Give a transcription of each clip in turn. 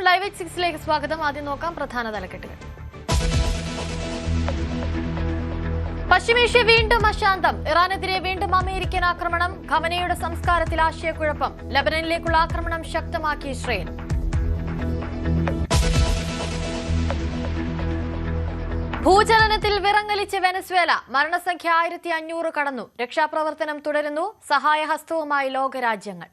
Live 6 സ്വാഗതം. ആദ്യം നോക്കാം പ്രധാന തലക്കെട്ടുകൾ. പശ്ചിമേഷ്യ വീണ്ടും അശാന്തം. ഇറാനെതിരെ വീണ്ടും അമേരിക്കൻ ആക്രമണം. ഖമനയുടെ സംസ്കാരത്തിൽ ആശയക്കുഴപ്പം. ലബനനിലേക്കുള്ള ആക്രമണം ശക്തമാക്കി ഇസ്രയേൽ. ഭൂചലനത്തിൽ വിറങ്ങലിച്ച് വെനസ്വേല. മരണസംഖ്യ 1500 കടന്നു. രക്ഷാപ്രവർത്തനം തുടരുന്നു. സഹായഹസ്തവുമായി ലോകരാജ്യങ്ങൾ.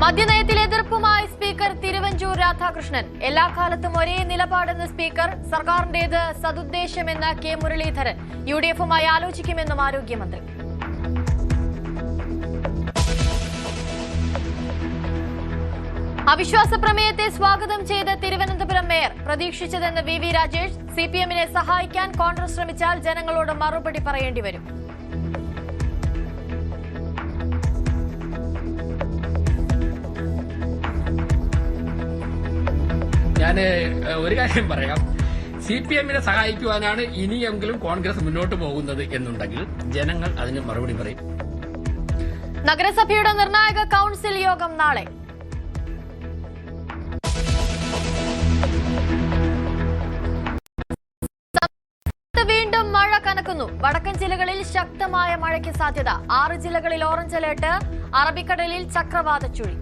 മദ്യനയത്തിൽ എതിർപ്പുമായി സ്പീക്കർ തിരുവഞ്ചൂർ രാധാകൃഷ്ണൻ. എല്ലാ കാലത്തും ഒരേ നിലപാടെന്ന് സ്പീക്കർ. സർക്കാരിന്റേത് സദുദ്ദേശമെന്ന് കെ മുരളീധരൻ. യുഡിഎഫുമായി ആലോചിക്കുമെന്നും ആരോഗ്യമന്ത്രി. അവിശ്വാസ പ്രമേയത്തെ സ്വാഗതം ചെയ്ത് തിരുവനന്തപുരം മേയർ. പ്രതീക്ഷിച്ചതെന്ന് വി രാജേഷ്. സിപിഎമ്മിനെ സഹായിക്കാൻ കോൺഗ്രസ് ശ്രമിച്ചാൽ ജനങ്ങളോട് മറുപടി പറയേണ്ടി വരും. ഞാൻ ഒരു കാര്യം പറയാം. സിപിഎമ്മിനെ സഹായിക്കുവാനാണ് ഇനിയെങ്കിലും കോൺഗ്രസ് മുന്നോട്ട് പോകുന്നത് എന്നുണ്ടെങ്കിൽ ജനങ്ങൾ അതിന് മറുപടി പറയും. നഗരസഭയുടെ നിർണായക കൌൺസിൽ യോഗം നാളെ. വീണ്ടും മഴ കനക്കുന്നു. വടക്കൻ ജില്ലകളിൽ ശക്തമായ മഴയ്ക്ക് സാധ്യത. 6 ജില്ലകളിൽ ഓറഞ്ച് അലേർട്ട്. അറബിക്കടലിൽ ചക്രവാത ചുഴി.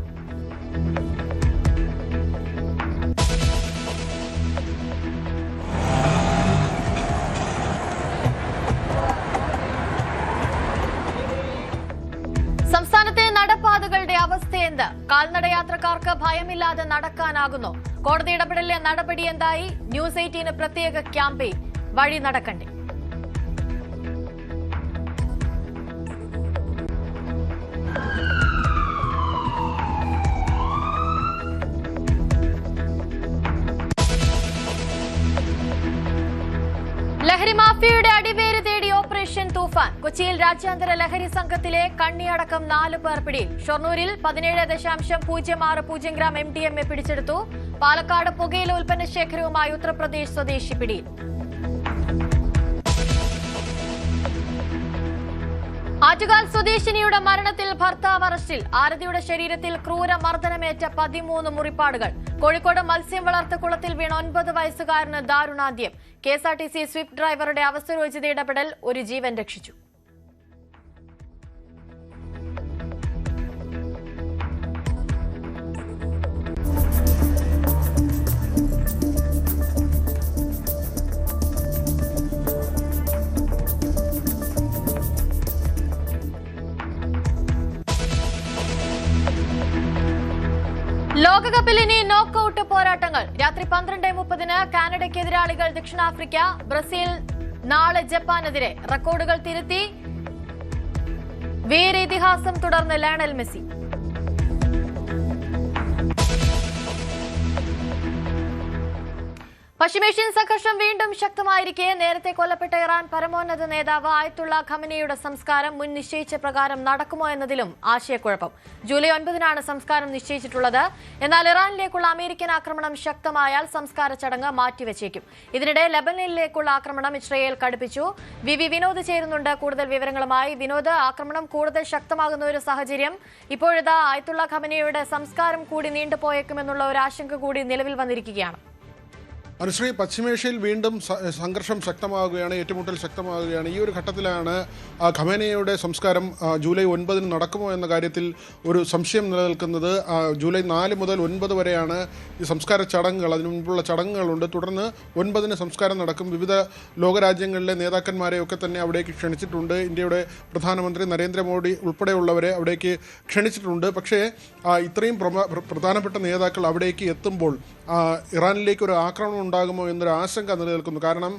സംസ്ഥാനത്തെ നടപ്പാതകളുടെ അവസ്ഥയെന്ത്? കാൽനടയാത്രക്കാർക്ക് ഭയമില്ലാതെ നടക്കാനാകുന്നു. കോടതി ഇടപെടലിലെ നടപടി എന്തായി? ന്യൂസ് 18 പ്രത്യേക ക്യാമ്പയിൻ. വഴി നടക്കണ്ടേ? ലഹരി മാഫിയയുടെ അടിവേര് തേടി ഓപ്പറേഷൻ തൂഫാൻ. കൊച്ചിയിൽ രാജ്യാന്തര ലഹരി സംഘത്തിലെ കണ്ണിയടക്കം 4 പേർ പിടിയിൽ. ഷൊർണൂരിൽ 17.06 ഗ്രാം MDMA പിടിച്ചെടുത്തു. പാലക്കാട് പുകയില ഉൽപ്പന്ന ശേഖരവുമായി ഉത്തർപ്രദേശ് സ്വദേശി പിടിയിൽ. ആറ്റുകാൽ സ്വദേശിനിയുടെ മരണത്തിൽ ഭർത്താവ് അറസ്റ്റിൽ. ആരതിയുടെ ശരീരത്തിൽ ക്രൂരമർദ്ദനമേറ്റ 13 മുറിപ്പാടുകൾ. കോഴിക്കോട് മത്സ്യം വളർത്ത് കുളത്തിൽ വീണ 9 വയസ്സുകാരന് ദാരുണാന്ത്യം. KSRTC സ്വിഫ്റ്റ് ഡ്രൈവറുടെ അവസരോചിത ഇടപെടൽ ഒരു ജീവൻ രക്ഷിച്ചു. ലോകകപ്പിൽ ഇനി നോക്കൌട്ട് പോരാട്ടങ്ങൾ. രാത്രി 12:30 കാനഡയ്ക്ക് എതിരാളികൾ ദക്ഷിണാഫ്രിക്ക. ബ്രസീൽ നാളെ ജപ്പാനെതിരെ. റെക്കോർഡുകൾ തിരുത്തി വീരേതിഹാസം തുടർന്ന് ലയണൽ മെസ്സി. പശ്ചിമേഷ്യൻ സംഘർഷം വീണ്ടും ശക്തമായിരിക്കെ നേരത്തെ കൊല്ലപ്പെട്ട ഇറാൻ പരമോന്നത നേതാവ് ആയത്തുള്ള ഖമനയുടെ സംസ്കാരം മുൻ നിശ്ചയിച്ച പ്രകാരം നടക്കുമോ എന്നതിലും ആശയക്കുഴപ്പം. ജൂലൈ 9 സംസ്കാരം നിശ്ചയിച്ചിട്ടുള്ളത്. എന്നാൽ ഇറാനിലേക്കുള്ള അമേരിക്കൻ ആക്രമണം ശക്തമായാൽ സംസ്കാര ചടങ്ങ് മാറ്റിവെച്ചേക്കും. ഇതിനിടെ ലബനനിലേക്കുള്ള ആക്രമണം ഇസ്രയേൽ കടുപ്പിച്ചു. വിനോദ് ചേരുന്നുണ്ട് കൂടുതൽ വിവരങ്ങളുമായി. വിനോദ്, ആക്രമണം കൂടുതൽ ശക്തമാകുന്ന ഒരു സാഹചര്യം. ഇപ്പോഴിതാ ആയത്തുള്ള ഖമനയുടെ സംസ്കാരം കൂടി നീണ്ടുപോയേക്കുമെന്നുള്ള ഒരു ആശങ്ക കൂടി നിലവിൽ വന്നിരിക്കുകയാണ്. അനുശ്രീ, പശ്ചിമേഷ്യയിൽ വീണ്ടും സംഘർഷം ശക്തമാവുകയാണ്, ഏറ്റുമുട്ടൽ ശക്തമാവുകയാണ്. ഈ ഒരു ഘട്ടത്തിലാണ് ഖമേനിയുടെ സംസ്കാരം ജൂലൈ 9 നടക്കുമോ എന്ന കാര്യത്തിൽ ഒരു സംശയം നിലനിൽക്കുന്നത്. ജൂലൈ 4 മുതൽ 9 വരെയാണ് ഈ സംസ്കാര ചടങ്ങുകൾ. അതിനു മുൻപുള്ള ചടങ്ങുകളുണ്ട്. തുടർന്ന് 9 സംസ്കാരം നടക്കും. വിവിധ ലോകരാജ്യങ്ങളിലെ നേതാക്കന്മാരെയൊക്കെ തന്നെ അവിടേക്ക് ക്ഷണിച്ചിട്ടുണ്ട്. ഇന്ത്യയുടെ പ്രധാനമന്ത്രി നരേന്ദ്രമോദി ഉൾപ്പെടെയുള്ളവരെ അവിടേക്ക് ക്ഷണിച്ചിട്ടുണ്ട്. പക്ഷേ ഇത്രയും പ്രധാനപ്പെട്ട നേതാക്കൾ അവിടേക്ക് എത്തുമ്പോൾ ഇറാനിലേക്ക് ഒരു ആക്രമണം ഉണ്ടാകുമോ എന്നൊരു ആശങ്ക നിലനിൽക്കുന്നു. കാരണം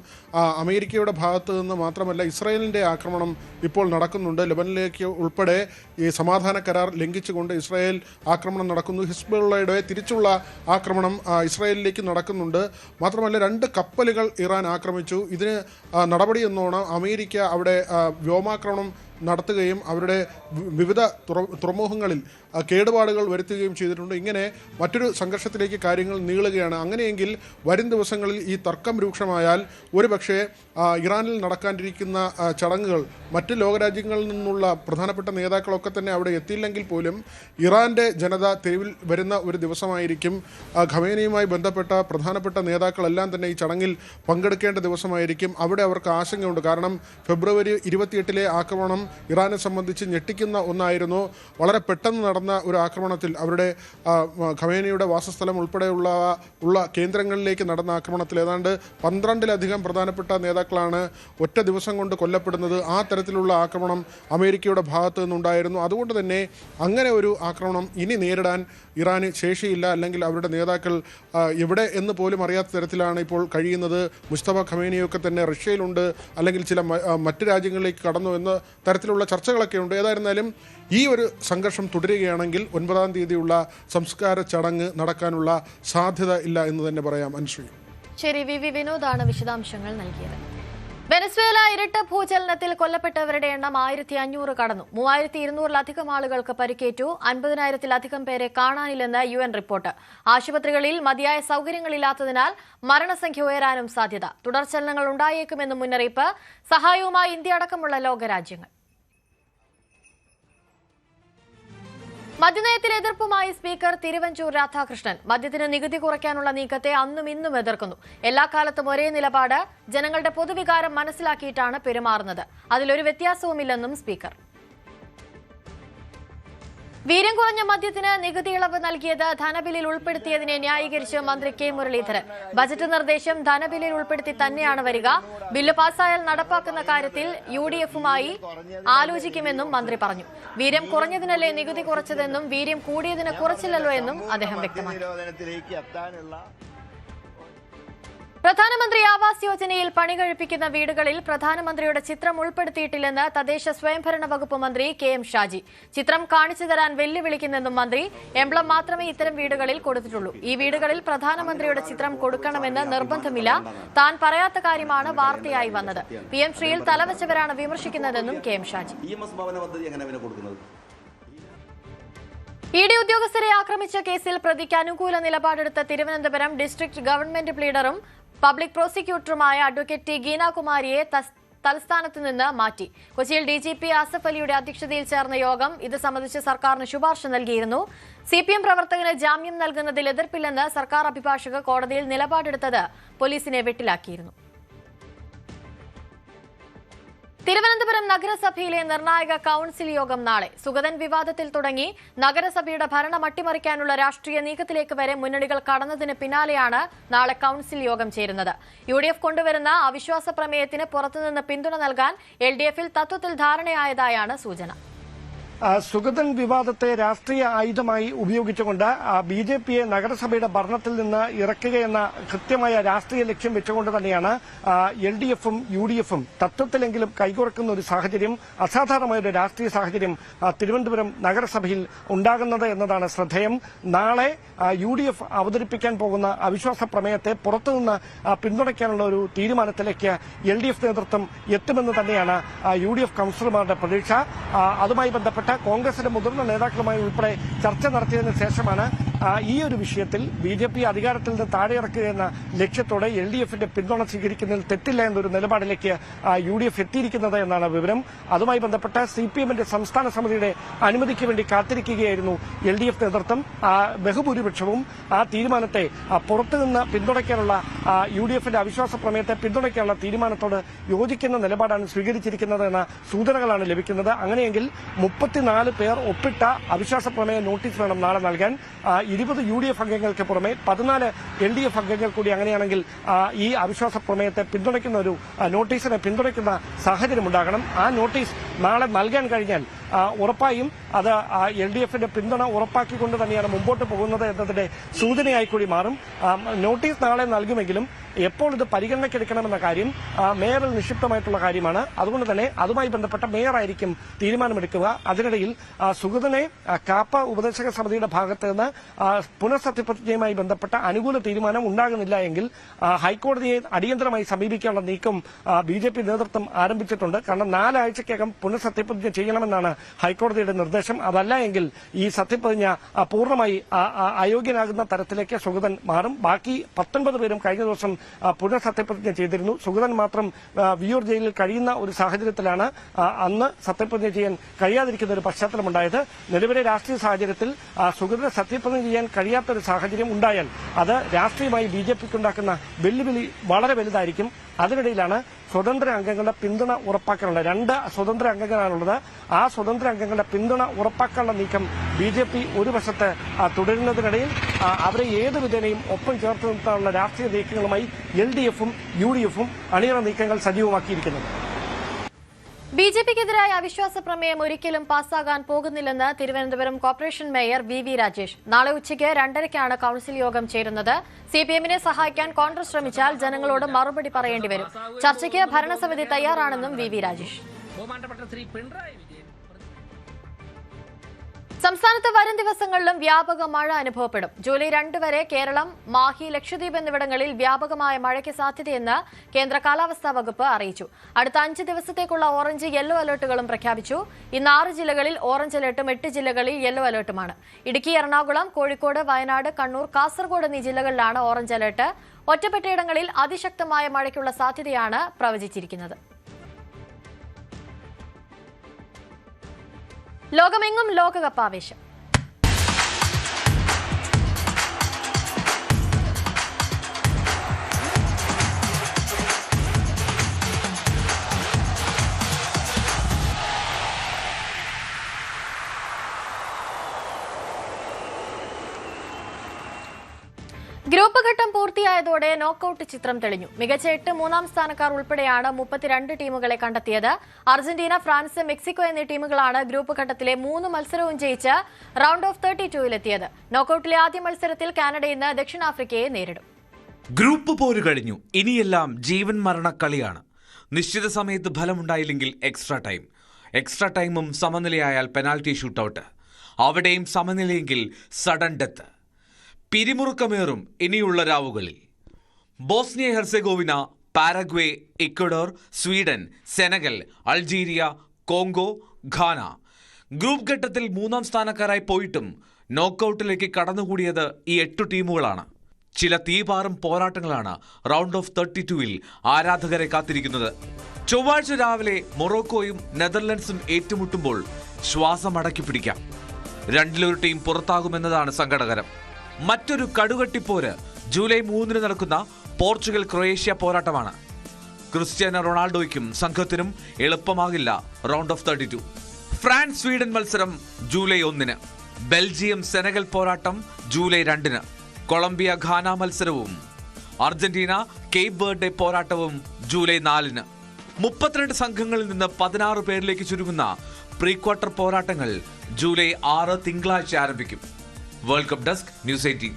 അമേരിക്കയുടെ ഭാഗത്തു നിന്ന് മാത്രമല്ല ഇസ്രായേലിൻ്റെ ആക്രമണം ഇപ്പോൾ നടക്കുന്നുണ്ട്. ലബനനിലേക്ക് ഉൾപ്പെടെ ഈ സമാധാന കരാർ ലംഘിച്ചുകൊണ്ട് ഇസ്രായേൽ ആക്രമണം നടക്കുന്നു. ഹിസ്ബുള്ളയുടെ തിരിച്ചുള്ള ആക്രമണം ഇസ്രായേലിലേക്ക് നടക്കുന്നുണ്ട്. മാത്രമല്ല 2 കപ്പലുകൾ ഇറാൻ ആക്രമിച്ചു. ഇതിന് നടപടി എന്നോണം അമേരിക്ക അവിടെ വ്യോമാക്രമണം നടത്തുകയും അവരുടെ വിവിധ തുറമുഖങ്ങളിൽ കേടുപാടുകൾ വരുത്തുകയും ചെയ്തിട്ടുണ്ട്. ഇങ്ങനെ മറ്റൊരു സംഘർഷത്തിലേക്ക് കാര്യങ്ങൾ നീളുകയാണ്. അങ്ങനെയെങ്കിൽ വരും ദിവസങ്ങളിൽ ഈ തർക്കം രൂക്ഷമായാൽ ഒരുപക്ഷെ ഇറാനിൽ നടക്കാനിരിക്കുന്ന ചടങ്ങുകൾ മറ്റ് ലോകരാജ്യങ്ങളിൽ നിന്നുള്ള പ്രധാനപ്പെട്ട നേതാക്കളൊക്കെ തന്നെ അവിടെ എത്തിയില്ലെങ്കിൽ പോലും ഇറാന്റെ ജനത തെരുവിൽ വരുന്ന ഒരു ദിവസമായിരിക്കും. ഖമേനിയുമായി ബന്ധപ്പെട്ട പ്രധാനപ്പെട്ട നേതാക്കളെല്ലാം തന്നെ ഈ ചടങ്ങിൽ പങ്കെടുക്കേണ്ട ദിവസമായിരിക്കും. അവിടെ അവർക്ക് ആശങ്കയുണ്ട്. കാരണം ഫെബ്രുവരി 28 ആക്രമണം ഇറാനെ സംബന്ധിച്ച് ഞെട്ടിക്കുന്ന ഒന്നായിരുന്നു. വളരെ പെട്ടെന്ന് നടന്ന ഒരു ആക്രമണത്തിൽ അവരുടെ ഖമേനിയുടെ വാസസ്ഥലം ഉൾപ്പെടെയുള്ള കേന്ദ്രങ്ങളിലേക്ക് നടന്ന ആക്രമണത്തിൽ ഏതാണ്ട് 12-ലധികം പ്രധാനപ്പെട്ട നേതാക്കളാണ് ഒറ്റ ദിവസം കൊണ്ട് കൊല്ലപ്പെടുന്നത്. ആ തരത്തിലുള്ള ആക്രമണം അമേരിക്കയുടെ ഭാഗത്തു നിന്നുണ്ടായിരുന്നു. അതുകൊണ്ട് തന്നെ അങ്ങനെ ഒരു ആക്രമണം ഇനി നേരിടാൻ ഇറാന് ശേഷിയില്ല. അല്ലെങ്കിൽ അവരുടെ നേതാക്കൾ എവിടെ എന്ന് പോലും അറിയാത്ത തരത്തിലാണ് ഇപ്പോൾ കഴിയുന്നത്. മുസ്തഫ ഖമേനിയൊക്കെ തന്നെ റഷ്യയിലുണ്ട്, അല്ലെങ്കിൽ ചില മറ്റ് രാജ്യങ്ങളിലേക്ക് കടന്നു എന്ന തരത്തിലുള്ള ചർച്ചകളൊക്കെ ഉണ്ട്. ഏതായിരുന്നാലും ഈ ഒരു സംഘർഷം തുടരുകയാണെങ്കിൽ 9-ാം തീയതിയുള്ള സംസ്കാര ചടങ്ങ് നടക്കാനുള്ള സാധ്യത ഇല്ല എന്ന് തന്നെ പറയാം. അനുശ്രീ. ശരി, വി വിനോദാണ് വിശദാംശങ്ങൾ നൽകിയത്. വെനസ്വേല ഇരട്ട ഭൂചലനത്തിൽ കൊല്ലപ്പെട്ടവരുടെ എണ്ണം 1500 കടന്നു. 3200-ലധികം ആളുകൾക്ക് പരിക്കേറ്റു. 50,000-ലധികം പേരെ കാണാനില്ലെന്ന് UN റിപ്പോർട്ട്. ആശുപത്രികളിൽ മതിയായ സൌകര്യങ്ങളില്ലാത്തതിനാൽ മരണസംഖ്യ ഉയരാനും സാധ്യത. തുടർചലനങ്ങൾ ഉണ്ടായേക്കുമെന്നും മുന്നറിയിപ്പ്. സഹായവുമായി ഇന്ത്യ അടക്കമുള്ള ലോകരാജ്യങ്ങൾ. മദ്യനയത്തിൽ എതിർപ്പുമായി സ്പീക്കർ തിരുവഞ്ചൂർ രാധാകൃഷ്ണൻ. മദ്യത്തിന് നികുതി കുറയ്ക്കാനുള്ള നീക്കത്തെ അന്നും ഇന്നും എതിർക്കുന്നു. എല്ലാ കാലത്തും ഒരേ നിലപാട്. ജനങ്ങളുടെ പൊതുവികാരം മനസ്സിലാക്കിയിട്ടാണ് പെരുമാറുന്നത്. അതിലൊരു വ്യത്യാസവുമില്ലെന്നും സ്പീക്കർ. വീര്യം കുറഞ്ഞ മദ്യത്തിന് നികുതി ഇളവ് നൽകിയത് ധനബില്ലിൽ ഉൾപ്പെടുത്തിയതിനെ ന്യായീകരിച്ച് മന്ത്രി കെ മുരളീധരൻ. ബജറ്റ് നിർദ്ദേശം ധനബില്ലിൽ ഉൾപ്പെടുത്തി തന്നെയാണ് വരിക. ബില്ല് പാസായാൽ നടപ്പാക്കുന്ന കാര്യത്തിൽ UDF-മായി ആലോചിക്കുമെന്നും മന്ത്രി പറഞ്ഞു. വീര്യം കുറഞ്ഞതിനല്ലേ നികുതി കുറച്ചതെന്നും വീര്യം കൂടിയതിന് കുറച്ചില്ലല്ലോ എന്നും അദ്ദേഹം വ്യക്തമാക്കി. പ്രധാനമന്ത്രി ആവാസ് യോജനയിൽ പണി കഴിപ്പിക്കുന്ന വീടുകളിൽ പ്രധാനമന്ത്രിയുടെ ചിത്രം ഉൾപ്പെടുത്തിയിട്ടില്ലെന്ന് തദ്ദേശ സ്വയംഭരണ വകുപ്പ് മന്ത്രി KM ഷാജി. ചിത്രം കാണിച്ചു തരാൻ വെല്ലുവിളിക്കുന്നെന്നും മന്ത്രി. എംബ്ലം മാത്രമേ ഇത്തരം വീടുകളിൽ കൊടുത്തിട്ടുള്ളൂ. ഈ വീടുകളിൽ പ്രധാനമന്ത്രിയുടെ ചിത്രം കൊടുക്കണമെന്ന് നിർബന്ധമില്ല. താൻ പറയാത്ത കാര്യമാണ് വാർത്തയായി വന്നത്. PM ശ്രീയിൽ തലവച്ചവരാണ് വിമർശിക്കുന്നതെന്നും KM Shaji. ED ഉദ്യോഗസ്ഥരെ ആക്രമിച്ച കേസിൽ പ്രതിക്ക് അനുകൂല നിലപാടെടുത്ത തിരുവനന്തപുരം ഡിസ്ട്രിക്ട് ഗവൺമെന്റ് പ്ലീഡറും പബ്ലിക് പ്രോസിക്യൂട്ടറുമായ അഡ്വക്കേറ്റ് T ഗീനാകുമാരിയെ തലസ്ഥാനത്ത് നിന്ന് മാറ്റി. കൊച്ചിയിൽ DGP ആസഫ് അലിയുടെ അധ്യക്ഷതയിൽ ചേർന്ന യോഗം ഇത് സംബന്ധിച്ച് സർക്കാരിന് ശുപാർശ നൽകിയിരുന്നു. CPM പ്രവർത്തകന് ജാമ്യം നൽകുന്നതിൽ എതിർപ്പില്ലെന്ന് സർക്കാർ അഭിഭാഷക കോടതിയിൽ നിലപാടെടുത്തത് പോലീസിനെ വെട്ടിലാക്കിയിരുന്നു. തിരുവനന്തപുരം നഗരസഭയിലെ നിർണായക കൌൺസിൽ യോഗം നാളെ. സുഗതൻ വിവാദത്തിൽ തുടങ്ങി നഗരസഭയുടെ ഭരണം അട്ടിമറിക്കാനുള്ള രാഷ്ട്രീയ നീക്കത്തിലേക്ക് വരെ മുന്നണികൾ കടന്നതിന് പിന്നാലെയാണ് നാളെ കൌൺസിൽ യോഗം ചേരുന്നത്. UDF കൊണ്ടുവരുന്ന അവിശ്വാസ പ്രമേയത്തിന് പുറത്തുനിന്ന് പിന്തുണ നൽകാൻ LDF-ൽ തത്വത്തിൽ ധാരണയായതായാണ് സൂചന. സുഗതൻ വിവാദത്തെ രാഷ്ട്രീയ ആയുധമായി ഉപയോഗിച്ചുകൊണ്ട് BJP-യെ നഗരസഭയുടെ ഭരണത്തിൽ നിന്ന് ഇറക്കുകയെന്ന കൃത്യമായ രാഷ്ട്രീയ ലക്ഷ്യം വെച്ചുകൊണ്ട് തന്നെയാണ് LDF-ഉം UDF-ഉം തത്വത്തിലെങ്കിലും കൈകോർക്കുന്ന ഒരു സാഹചര്യം, അസാധാരണമായ ഒരു രാഷ്ട്രീയ സാഹചര്യം തിരുവനന്തപുരം നഗരസഭയിൽ ഉണ്ടാകുന്നത് എന്നതാണ് ശ്രദ്ധേയം. നാളെ UDF അവതരിപ്പിക്കാൻ പോകുന്ന അവിശ്വാസ പ്രമേയത്തെ പുറത്തുനിന്ന് പിന്തുണയ്ക്കാനുള്ള ഒരു തീരുമാനത്തിലേക്ക് LDF നേതൃത്വം എത്തുമെന്ന് തന്നെയാണ് UDF കൌൺസിലർമാരുടെ പ്രതീക്ഷ. അതുമായി ബന്ധപ്പെട്ട കോൺഗ്രസിന്റെ മുതിർന്ന നേതാക്കളുമായി ഉൾപ്പെടെ ചർച്ച നടത്തിയതിനു ശേഷമാണ് ഈ ഒരു വിഷയത്തിൽ BJP അധികാരത്തിൽ നിന്ന് താഴെയിറക്കുകയെന്ന ലക്ഷ്യത്തോടെ LDF-ന്റെ പിന്തുണ സ്വീകരിക്കുന്നതിൽ തെറ്റില്ല എന്നൊരു നിലപാടിലേക്ക് UDF എത്തിയിരിക്കുന്നത് എന്നാണ് വിവരം. അതുമായി ബന്ധപ്പെട്ട CPM-ന്റെ സംസ്ഥാന സമിതിയുടെ അനുമതിക്ക് വേണ്ടി കാത്തിരിക്കുകയായിരുന്നു LDF നേതൃത്വം. ബഹുഭൂരിപക്ഷവും ആ തീരുമാനത്തെ പുറത്തുനിന്ന് പിന്തുണയ്ക്കാനുള്ള UDF-ന്റെ അവിശ്വാസ പ്രമേയത്തെ പിന്തുണയ്ക്കാനുള്ള തീരുമാനത്തോട് യോജിക്കുന്ന നിലപാടാണ് സ്വീകരിച്ചിരിക്കുന്നത് എന്ന സൂചനകളാണ് ലഭിക്കുന്നത്. അങ്ങനെയെങ്കിൽ 34 പേർ ഒപ്പിട്ട അവിശ്വാസ പ്രമേയ നോട്ടീസ് വേണം നാളെ നൽകാൻ. 20 UDF അംഗങ്ങൾക്ക് പുറമെ 14 LDF അംഗങ്ങൾ കൂടി അങ്ങനെയാണെങ്കിൽ ഈ അവിശ്വാസ പ്രമേയത്തെ പിന്തുണയ്ക്കുന്ന ഒരു നോട്ടീസിനെ പിന്തുണയ്ക്കുന്ന സാഹചര്യമുണ്ടാകണം. ആ നോട്ടീസ് നാളെ നൽകാൻ കഴിഞ്ഞാൽ ഉറപ്പായും അത് LDF-ന്റെ പിന്തുണ ഉറപ്പാക്കിക്കൊണ്ട് തന്നെയാണ് മുമ്പോട്ട് പോകുന്നത് എന്നതിന്റെ സൂചനയായി കൂടി മാറും. നോട്ടീസ് നാളെ നൽകുമെങ്കിലും എപ്പോൾ ഇത് പരിഗണനയ്ക്കെടുക്കണമെന്ന കാര്യം മേയറിൽ നിക്ഷിപ്തമായിട്ടുള്ള കാര്യമാണ്. അതുകൊണ്ട് തന്നെ അതുമായി ബന്ധപ്പെട്ട മേയറായിരിക്കും തീരുമാനമെടുക്കുക. അതിനിടയിൽ സുഗതനെ കാപ്പ ഉപദേശക സമിതിയുടെ ഭാഗത്ത് നിന്ന് പുനഃസത്യപ്രതിജ്ഞയുമായി ബന്ധപ്പെട്ട അനുകൂല തീരുമാനം ഉണ്ടാകുന്നില്ല എങ്കിൽ ഹൈക്കോടതിയെ അടിയന്തരമായി സമീപിക്കാനുള്ള നീക്കം BJP നേതൃത്വം ആരംഭിച്ചിട്ടുണ്ട്. കാരണം 4 ആഴ്ചയ്ക്കകം പുനഃസത്യപ്രതിജ്ഞ ചെയ്യണമെന്നാണ് ഹൈക്കോടതിയുടെ നിർദ്ദേശം. അതല്ല എങ്കിൽ ഈ സത്യപ്രതിജ്ഞ പൂർണ്ണമായി അയോഗ്യനാകുന്ന തരത്തിലേക്ക് സുഗതൻ മാറും. ബാക്കി 19 പേരും കഴിഞ്ഞ ദിവസം പുനഃസത്യപ്രതിജ്ഞ ചെയ്തിരുന്നു. സുഗതൻ മാത്രം വിയൂർ ജയിലിൽ കഴിയുന്ന ഒരു സാഹചര്യത്തിലാണ് അന്ന് സത്യപ്രതിജ്ഞ ചെയ്യാൻ കഴിയാതിരിക്കുന്ന ഒരു പശ്ചാത്തലമുണ്ടായത്. നിലവിലെ രാഷ്ട്രീയ സാഹചര്യത്തിൽ സുഗതന് സത്യപ്രതിജ്ഞ ചെയ്യാൻ കഴിയാത്ത ഒരു സാഹചര്യം ഉണ്ടായാൽ അത് രാഷ്ട്രീയമായി BJPക്ക് ഉണ്ടാക്കുന്ന വെല്ലുവിളി വളരെ വലുതായിരിക്കും. അതിനിടയിലാണ് സ്വതന്ത്ര അംഗങ്ങളുടെ പിന്തുണ ഉറപ്പാക്കാനുള്ള 2 സ്വതന്ത്ര അംഗങ്ങളാണുള്ളത്. ആ സ്വതന്ത്ര അംഗങ്ങളുടെ പിന്തുണ ഉറപ്പാക്കാനുള്ള നീക്കം BJP ഒരു വശത്ത് തുടരുന്നതിനിടയിൽ അവരെ ഏത് വിധേനയും ഒപ്പം ചേർത്ത് നിർത്താനുള്ള രാഷ്ട്രീയ നീക്കങ്ങളുമായി LDFും UDFും അണിയറ നീക്കങ്ങൾ സജീവമാക്കിയിരിക്കുന്നു. BJPക്കെതിരായ അവിശ്വാസ പ്രമേയം ഒരിക്കലും പാസ്സാകാൻ പോകുന്നില്ലെന്ന് Thiruvananthapuram corporation mayor VV Rajesh. നാളെ ഉച്ചയ്ക്ക് 2:30ക്കാണ് കൌൺസിൽ യോഗം ചേരുന്നത്. CPMനെ സഹായിക്കാൻ കോൺഗ്രസ് ശ്രമിച്ചാൽ ജനങ്ങളോട് മറുപടി പറയേണ്ടി വരും. ചർച്ചയ്ക്ക് ഭരണസമിതി തയ്യാറാണെന്നും VV രാജേഷ്. സംസ്ഥാനത്ത് വരും ദിവസങ്ങളിലും വ്യാപക മഴ അനുഭവപ്പെടും. ജൂലൈ 2 വരെ കേരളം, മാഹി, ലക്ഷദ്വീപ് എന്നിവിടങ്ങളിൽ വ്യാപകമായ മഴയ്ക്ക് സാധ്യതയെന്ന് കേന്ദ്ര കാലാവസ്ഥാ വകുപ്പ് അറിയിച്ചു. അടുത്ത 5 ദിവസത്തേക്കുള്ള ഓറഞ്ച്, യെല്ലോ അലർട്ടുകളും പ്രഖ്യാപിച്ചു. ഇന്ന് 6 ജില്ലകളിൽ ഓറഞ്ച് അലർട്ടും 8 ജില്ലകളിൽ യെല്ലോ അലർട്ടുമാണ്. ഇടുക്കി, എറണാകുളം, കോഴിക്കോട്, വയനാട്, കണ്ണൂർ, കാസർഗോഡ് എന്നീ ജില്ലകളിലാണ് ഓറഞ്ച് അലർട്ട്. ഒറ്റപ്പെട്ടയിടങ്ങളിൽ അതിശക്തമായ മഴയ്ക്കുള്ള സാധ്യതയാണ് പ്രവചിച്ചിരിക്കുന്നത്. ലോകമെങ്ങും ലോകകപ്പ് ആവേശം. ഗ്രൂപ്പ് ഘട്ടം പൂർത്തിയായതോടെ നോക്കൌട്ട് ചിത്രം തെളിഞ്ഞു. മികച്ച 8 മൂന്നാം സ്ഥാനക്കാർ ഉൾപ്പെടെയാണ് 32 ടീമുകളെ കണ്ടെത്തിയത്. അർജന്റീന, ഫ്രാൻസ്, മെക്സിക്കോ എന്നീ ടീമുകളാണ് ഗ്രൂപ്പ് ഘട്ടത്തിലെ 3 മത്സരവും ജയിച്ച് റൗണ്ട് ഓഫ് 32-ലെത്തിയത്. നോക്കൌട്ടിലെ ആദ്യ മത്സരത്തിൽ കാനഡ ഇന്ന് ദക്ഷിണാഫ്രിക്കയെ നേരിടും. ഗ്രൂപ്പ് പോര് കഴിഞ്ഞു. ഇനിയെല്ലാം ജീവൻ മരണ കളിയാണ്. നിശ്ചിത സമയത്ത് ഫലമുണ്ടായില്ലെങ്കിൽ എക്സ്ട്രാ ടൈമും സമനിലയായാൽ പെനാൽറ്റി ഷൂട്ടൌട്ട്. അവിടെയും സമനിലയെങ്കിൽ സഡൻ ഡെത്ത്. പിരിമുറുക്കമേറും ഇനിയുള്ള രാവുകളിൽ. Bosnia Herzegovina, Paraguay, Ecuador, Sweden, Senegal, Algeria, Congo, Ghana group ഘട്ടത്തിൽ 3-ാം സ്ഥാനക്കാരായി പോയിട്ടും നോക്കൌട്ടിലേക്ക് കടന്നുകൂടിയത് ഈ 8 ടീമുകളാണ്. ചില തീപാറും പോരാട്ടങ്ങളാണ് റൗണ്ട് ഓഫ് 32-ൽ ആരാധകരെ കാത്തിരിക്കുന്നത്. ചൊവ്വാഴ്ച രാവിലെ മൊറോക്കോയും നെതർലൻഡ്സും ഏറ്റുമുട്ടുമ്പോൾ ശ്വാസമടക്കി പിടിക്കാം. 2-ൽ 1 ടീം പുറത്താകുമെന്നതാണ് സങ്കടകരം. മറ്റൊരു കടുകട്ടിപ്പോര് ജൂലൈ 3-ന് നടക്കുന്ന പോർച്ചുഗൽ ക്രൊയേഷ്യ പോരാട്ടമാണ്. ക്രിസ്ത്യാനോ റൊണാൾഡോയ്ക്കും സംഘത്തിനും എളുപ്പമാകില്ല റൗണ്ട് ഓഫ് 32. ഫ്രാൻസ് സ്വീഡൻ മത്സരം ജൂലൈ 1-ന്. ബെൽജിയം സെനഗൽ പോരാട്ടം ജൂലൈ 2-ന്. കൊളംബിയ ഘാന മത്സരവും അർജന്റീന കേപ്പ് വെർഡെ പോരാട്ടവും ജൂലൈ 4-ന്. 32 സംഘങ്ങളിൽ നിന്ന് 16 പേരിലേക്ക് ചുരുങ്ങുന്ന പ്രീ ക്വാർട്ടർ പോരാട്ടങ്ങൾ ജൂലൈ 6 തിങ്കളാഴ്ച ആരംഭിക്കും. World Cup desk, news 18.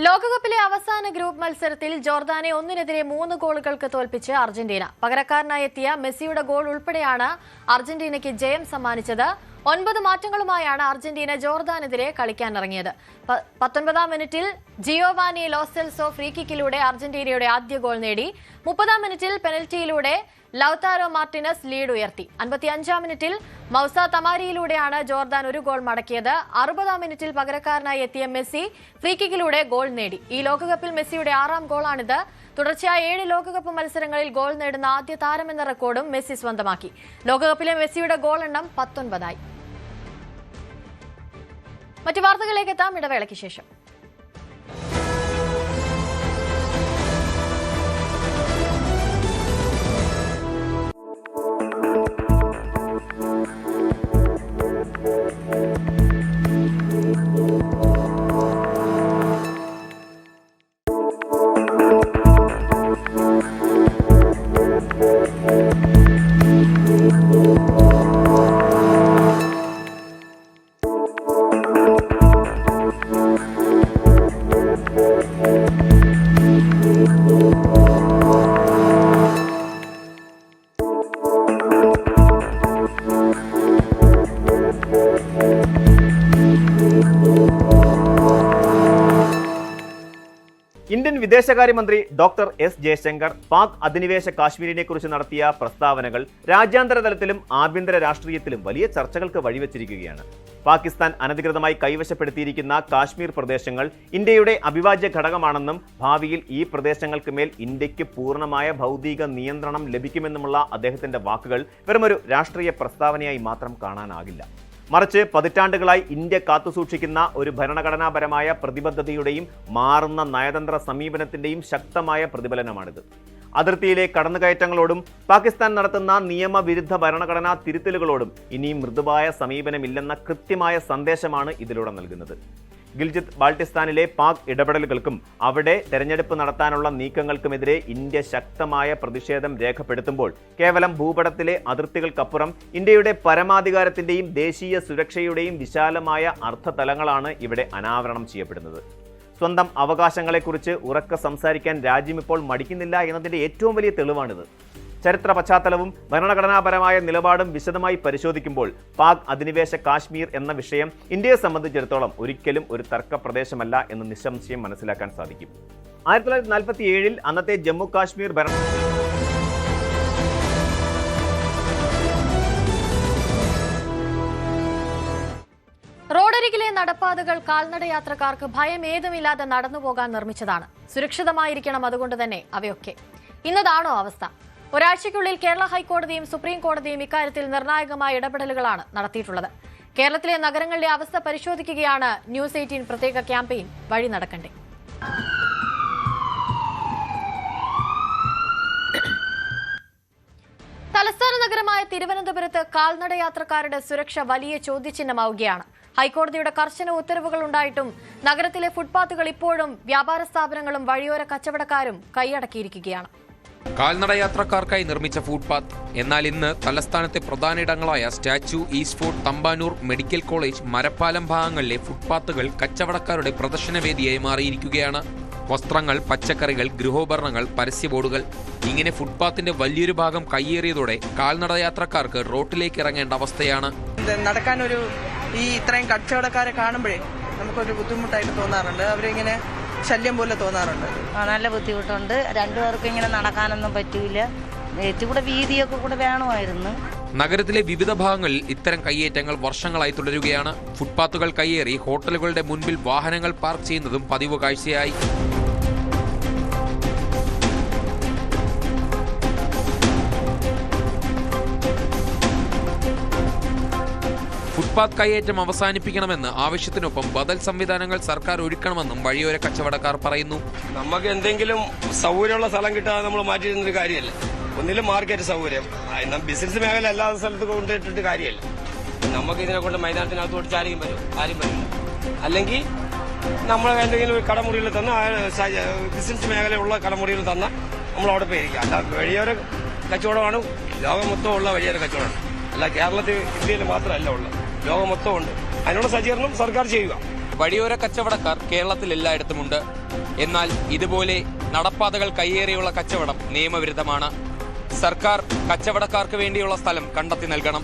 ലോകകപ്പിലെ അവസാന ഗ്രൂപ്പ് മത്സരത്തിൽ ജോർദാനെ 1-നെതിരെ 3 ഗോളുകൾക്ക് തോൽപ്പിച്ച് അർജന്റീന. പകരക്കാരനായി എത്തിയ മെസ്സിയുടെ ഗോൾ ഉൾപ്പെടെയാണ് അർജന്റീനയ്ക്ക് ജയം സമ്മാനിച്ചത്. 9 മാറ്റങ്ങളുമായാണ് അർജന്റീന ജോർദാനെതിരെ കളിക്കാനിറങ്ങിയത്. 19-ാം മിനിറ്റിൽ ജിയോവാനി ലോസെൽസോ ഫ്രീ കിക്കിലൂടെ അർജന്റീനയുടെ ആദ്യ ഗോൾ നേടി. 30-ാം മിനിറ്റിൽ പെനൽറ്റിയിലൂടെ ലൗതാരോ മാർട്ടിനസ് ലീഡ് ഉയർത്തി. 55-ാം മിനിറ്റിൽ മൗസ തമാരിയിലൂടെയാണ് ജോർദാൻ 1 ഗോൾ മടക്കിയത്. 60-ാം മിനിറ്റിൽ പകരക്കാരനായി എത്തിയ മെസ്സി ഫ്രീ കിക്കിലൂടെ ഗോൾ നേടി. ഈ ലോകകപ്പിൽ മെസ്സിയുടെ 6ാം ഗോളാണിത്. തുടർച്ചയായ 7 ലോകകപ്പ് മത്സരങ്ങളിൽ ഗോൾ നേടുന്ന ആദ്യ താരമെന്ന റെക്കോർഡും മെസ്സി സ്വന്തമാക്കി. ലോകകപ്പിലെ മെസ്സിയുടെ ഗോൾ എണ്ണം 19ആയി. മറ്റു വാർത്തകളിലേക്ക് എത്താം ഇടവേളയ്ക്ക് ശേഷം. വിദേശകാര്യമന്ത്രി ഡോക്ടർ എസ് ജയശങ്കർ പാക് അധിനിവേശ കാശ്മീരിനെക്കുറിച്ച് നടത്തിയ പ്രസ്താവനകൾ രാജ്യാന്തര തലത്തിലും ആഭ്യന്തര രാഷ്ട്രീയത്തിലും വലിയ ചർച്ചകൾക്ക് വഴിവെച്ചിരിക്കുകയാണ്. പാകിസ്ഥാൻ അനധികൃതമായി കൈവശപ്പെടുത്തിയിരിക്കുന്ന കാശ്മീർ പ്രദേശങ്ങൾ ഇന്ത്യയുടെ അവിഭാജ്യ ഘടകമാണെന്നും ഭാവിയിൽ ഈ പ്രദേശങ്ങൾക്ക് മേൽ ഇന്ത്യക്ക് പൂർണ്ണമായ ഭൗതിക നിയന്ത്രണം ലഭിക്കുമെന്നുമുള്ള അദ്ദേഹത്തിന്റെ വാക്കുകൾ വെറുമൊരു രാഷ്ട്രീയ പ്രസ്താവനയായി മാത്രം കാണാനാകില്ല. മറിച്ച് പതിറ്റാണ്ടുകളായി ഇന്ത്യ കാത്തുസൂക്ഷിക്കുന്ന ഒരു ഭരണഘടനാപരമായ പ്രതിബദ്ധതയുടെയും മാറുന്ന നയതന്ത്ര സമീപനത്തിന്റെയും ശക്തമായ പ്രതിഫലനമാണിത്. അതിർത്തിയിലെ കടന്നുകയറ്റങ്ങളോടും പാകിസ്ഥാൻ നടത്തുന്ന നിയമവിരുദ്ധ ഭരണഘടനാ തിരുത്തലുകളോടും ഇനിയും മൃദുവായ സമീപനമില്ലെന്ന കൃത്യമായ സന്ദേശമാണ് ഇതിലൂടെ നൽകുന്നത്. ഗിൽജിത്ത് ബാൾട്ടിസ്ഥാനിലെ പാക് ഇടപെടലുകൾക്കും അവിടെ തെരഞ്ഞെടുപ്പ് നടത്താനുള്ള നീക്കങ്ങൾക്കുമെതിരെ ഇന്ത്യ ശക്തമായ പ്രതിഷേധം രേഖപ്പെടുത്തുമ്പോൾ കേവലം ഭൂപടത്തിലെ അതിർത്തികൾക്കപ്പുറം ഇന്ത്യയുടെ പരമാധികാരത്തിന്റെയും ദേശീയ സുരക്ഷയുടെയും വിശാലമായ അർത്ഥതലങ്ങളാണ് ഇവിടെ അനാവരണം ചെയ്യപ്പെടുന്നത്. സ്വന്തം അവകാശങ്ങളെക്കുറിച്ച് ഉറക്കെ സംസാരിക്കാൻ രാജ്യം ഇപ്പോൾ മടിക്കുന്നില്ല എന്നതിന്റെ ഏറ്റവും വലിയ തെളിവാണിത്. ചരിത്ര പശ്ചാത്തലവും ഭരണഘടനാപരമായ നിലപാടും വിശദമായി പരിശോധിക്കുമ്പോൾ പാക് അധിനിവേശ കാശ്മീർ എന്ന വിഷയം ഇന്ത്യയെ സംബന്ധിച്ചിടത്തോളം ഒരിക്കലും ഒരു തർക്ക പ്രദേശമല്ല എന്ന് നിസ്സംശയം മനസ്സിലാക്കാൻ സാധിക്കും. 1947 അന്നത്തെ ജമ്മു കാശ്മീർ റോഡരികിലെ നടപ്പാതകൾ കാൽനടയാത്രക്കാർക്ക് ഭയമേതുമില്ലാതെ നടന്നുപോകാൻ നിർമ്മിച്ചതാണ്. സുരക്ഷിതമായിരിക്കണം അതുകൊണ്ട് തന്നെ അവയൊക്കെ. ഇന്നതാണോ അവസ്ഥ? ഒരാഴ്ചയ്ക്കുള്ളിൽ കേരള ഹൈക്കോടതിയും സുപ്രീം കോടതിയും ഇക്കാര്യത്തിൽ നിർണായകമായ ഇടപെടലുകളാണ് നടത്തിയിട്ടുള്ളത്. കേരളത്തിലെ നഗരങ്ങളുടെ അവസ്ഥ പരിശോധിക്കുകയാണ് ന്യൂസ് 18 പ്രത്യേക ക്യാമ്പയിൻ വഴി നടക്കണ്ടേ. തലസ്ഥാന നഗരമായ തിരുവനന്തപുരത്ത് കാൽനടയാത്രക്കാരുടെ സുരക്ഷ വലിയ ചോദ്യചിഹ്നമാവുകയാണ്. ഹൈക്കോടതിയുടെ കർശന ഉത്തരവുകൾ ഉണ്ടായിട്ടും നഗരത്തിലെ ഫുട്പാത്തുകൾ ഇപ്പോഴും വ്യാപാര സ്ഥാപനങ്ങളും വഴിയോര കച്ചവടക്കാരും കൈയടക്കിയിരിക്കുകയാണ്. കാൽനടയാത്രക്കാർക്കായി നിർമ്മിച്ച ഫുട്പാത്ത് എന്നാൽ ഇന്ന് തലസ്ഥാനത്തെ പ്രധാന ഇടങ്ങളായ statue, East Fort, Thampanoor, medical college, മരപ്പാലം ഭാഗങ്ങളിലെ ഫുട്പാത്തുകൾ കച്ചവടക്കാരുടെ പ്രദർശനവേദിയായി മാറിയിരിക്കുകയാണ്. വസ്ത്രങ്ങൾ, പച്ചക്കറികൾ, ഗൃഹോപകരണങ്ങൾ, പരസ്യ ബോർഡുകൾ ഇങ്ങനെ ഫുട്പാത്തിന്റെ വലിയൊരു ഭാഗം കയ്യേറിയതോടെ കാൽനടയാത്രക്കാർക്ക് റോട്ടിലേക്ക് ഇറങ്ങേണ്ട അവസ്ഥയാണ്. നടക്കാനൊരു ഈ ഇത്രയും കച്ചവടക്കാരെ കാണുമ്പോഴേ നമുക്കൊരു ബുദ്ധിമുട്ടായിട്ട് തോന്നാറുണ്ട്. അവരിങ്ങനെ ശല്യം പോലെ തോന്നാറുണ്ട്. നല്ല ബുദ്ധിമുട്ടുണ്ട്. രണ്ടുപേർക്കും ഇങ്ങനെ നടക്കാനൊന്നും പറ്റൂല. കൂടെ വീതിയൊക്കെ കൂടെ വേണമായിരുന്നു. നഗരത്തിലെ വിവിധ ഭാഗങ്ങളിൽ ഇത്തരം കയ്യേറ്റങ്ങൾ വർഷങ്ങളായി തുടരുകയാണ്. ഫുട്പാത്തുകൾ കയ്യേറി ഹോട്ടലുകളുടെ മുൻപിൽ വാഹനങ്ങൾ പാർക്ക് ചെയ്യുന്നതും പതിവ് കാഴ്ചയായി. ഫുട്പാത്ത് കയ്യേറ്റം അവസാനിപ്പിക്കണമെന്ന് ആവശ്യത്തിനൊപ്പം ബദൽ സംവിധാനങ്ങൾ സർക്കാർ ഒരുക്കണമെന്നും വഴിയോര കച്ചവടക്കാർ പറയുന്നു. നമുക്ക് എന്തെങ്കിലും സൗകര്യമുള്ള സ്ഥലം കിട്ടാതെ നമ്മൾ മാറ്റിയിരുന്നൊരു കാര്യമല്ല. ഒന്നിലും മാർക്കറ്റ് സൗകര്യം, ബിസിനസ് മേഖല എല്ലാ സ്ഥലത്തും കൊണ്ടിട്ടിട്ട് കാര്യമല്ല. നമുക്ക് ഇതിനെ കൊണ്ട് മൈതാനത്തിനകത്ത് ഓടിച്ച് ആരും വരില്ല. അല്ലെങ്കിൽ നമ്മൾ എന്തെങ്കിലും കടമുറിയിൽ തന്ന ബിസിനസ് മേഖലയുള്ള കടമുറിയിൽ തന്ന നമ്മൾ അവിടെ പോയിരിക്കുക. അല്ല, വഴിയോര കച്ചവടമാണ് ലോകം മൊത്തം ഉള്ള വഴിയോര കച്ചവടമാണ്. അല്ല, കേരളത്തിൽ ഇന്ത്യയിൽ മാത്രമല്ല ഉള്ളത്, ലോകം മൊത്തം ഉണ്ട്. അതിനുള്ള സജ്ജീകരണം സർക്കാർ ചെയ്യുക. വഴിയോര കച്ചവടക്കാർ കേരളത്തിൽ എല്ലായിടത്തുമുണ്ട്. എന്നാൽ ഇതുപോലെ നടപ്പാതകൾ കയ്യേറിയുള്ള കച്ചവടം നിയമവിരുദ്ധമാണ്. സർക്കാർ കച്ചവടക്കാർക്ക് വേണ്ടിയുള്ള സ്ഥലം കണ്ടെത്തി നൽകണം.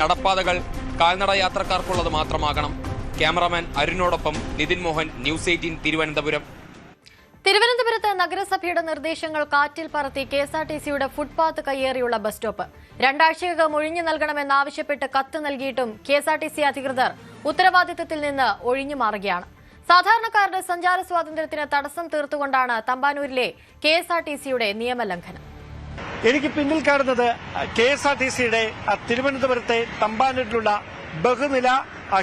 നടപ്പാതകൾ കാൽനട യാത്രക്കാർക്കുള്ളത് മാത്രമാകണം. ക്യാമറാമാൻ അരുണിനോടൊപ്പം നിതിൻ മോഹൻ, ന്യൂസ് 18 തിരുവനന്തപുരം. തിരുവനന്തപുരത്ത് നഗരസഭയുടെ നിർദ്ദേശങ്ങൾ കാറ്റിൽ പറത്തി KSRTCയുടെ ഫുട്പാത്ത് കയ്യേറിയുള്ള ബസ് സ്റ്റോപ്പ്. 2 ആഴ്ചയ്ക്കകം ഒഴിഞ്ഞു നൽകണമെന്നാവശ്യപ്പെട്ട് കത്ത് നൽകിയിട്ടും KSRTC അധികൃതർ ഉത്തരവാദിത്തത്തിൽ നിന്ന് ഒഴിഞ്ഞു മാറുകയാണ്. സാധാരണക്കാരുടെ സഞ്ചാര സ്വാതന്ത്ര്യത്തിന് തടസ്സം തീർത്തുകൊണ്ടാണ് തമ്പാനൂരിലെ KSRTCയുടെ നിയമലംഘനം. എനിക്ക് പിന്നിൽ കാണുന്നത് KSRTCയുടെ തിരുവനന്തപുരത്തെ തമ്പാനൂരിലുള്ള ബഹുനില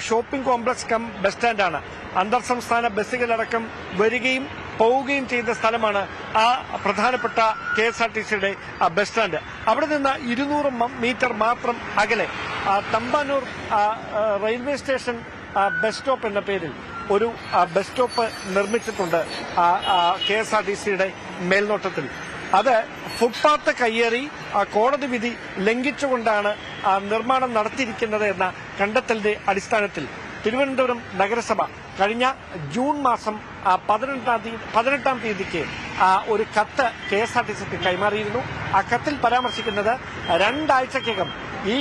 ഷോപ്പിംഗ് കോംപ്ലക്സ് കം ബസ് സ്റ്റാൻഡാണ്. അന്തർ സംസ്ഥാന ബസ്സുകളടക്കം വരികയും പോവുകയും ചെയ്യുന്ന സ്ഥലമാണ് ആ പ്രധാനപ്പെട്ട KSRTCയുടെ ബസ് സ്റ്റാൻഡ്. അവിടെ നിന്ന് 200 മീറ്റർ മാത്രം അകലെ Thampanoor railway station bus stop എന്ന പേരിൽ ഒരു ബസ് സ്റ്റോപ്പ് നിർമ്മിച്ചിട്ടുണ്ട് KSRTCയുടെ മേൽനോട്ടത്തിൽ. അത് ഫുട്പാത്ത് കയ്യേറി കോടതി വിധി ലംഘിച്ചുകൊണ്ടാണ് നിർമ്മാണം നടത്തിയിരിക്കുന്നത് എന്ന കണ്ടെത്തലിന്റെ അടിസ്ഥാനത്തിൽ തിരുവനന്തപുരം നഗരസഭ കഴിഞ്ഞ ജൂൺ മാസം 18-ാം തീയതിക്ക് ഒരു കത്ത് KSRTCക്ക് കൈമാറിയിരുന്നു. ആ കത്തിൽ പരാമർശിക്കുന്നത് 2 ആഴ്ചക്കകം ഈ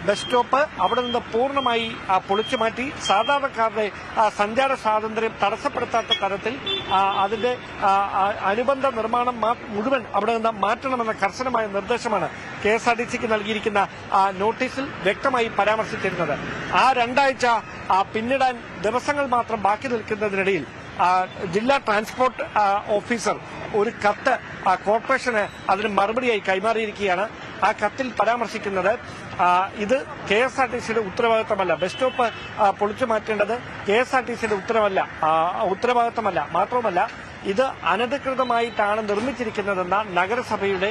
ബസ് സ്റ്റോപ്പ് അവിടെ നിന്ന് പൂർണ്ണമായി പൊളിച്ചു മാറ്റി സാധാരണക്കാരുടെ സഞ്ചാര സ്വാതന്ത്ര്യം തടസ്സപ്പെടുത്താത്ത തരത്തിൽ അതിന്റെ അനുബന്ധ നിർമ്മാണം മുഴുവൻ അവിടെ നിന്ന് മാറ്റണമെന്ന കർശനമായ നിർദ്ദേശമാണ് KSRTCക്ക് നൽകിയിരിക്കുന്ന നോട്ടീസിൽ വ്യക്തമായി പരാമർശിച്ചിരുന്നത്. ആ 2 ആഴ്ച പിന്നിടാൻ ദിവസങ്ങൾ മാത്രം ബാക്കി നിൽക്കുന്നതിനിടയിൽ ജില്ലാ ട്രാൻസ്പോർട്ട് ഓഫീസർ ഒരു കത്ത് കോർപ്പറേഷന് അതിന് മറുപടിയായി കൈമാറിയിരിക്കുകയാണ്. ആ കത്തിൽ പരാമർശിക്കുന്നത് ഇത് KSRTCയുടെ ഉത്തരവാദിത്തമല്ല, ബസ് സ്റ്റോപ്പ് പൊളിച്ചു മാറ്റേണ്ടത് KSRTCയുടെ ഉത്തരവാദിത്തമല്ല. മാത്രവുമല്ല ഇത് അനധികൃതമായിട്ടാണ് നിർമ്മിച്ചിരിക്കുന്നതെന്ന നഗരസഭയുടെ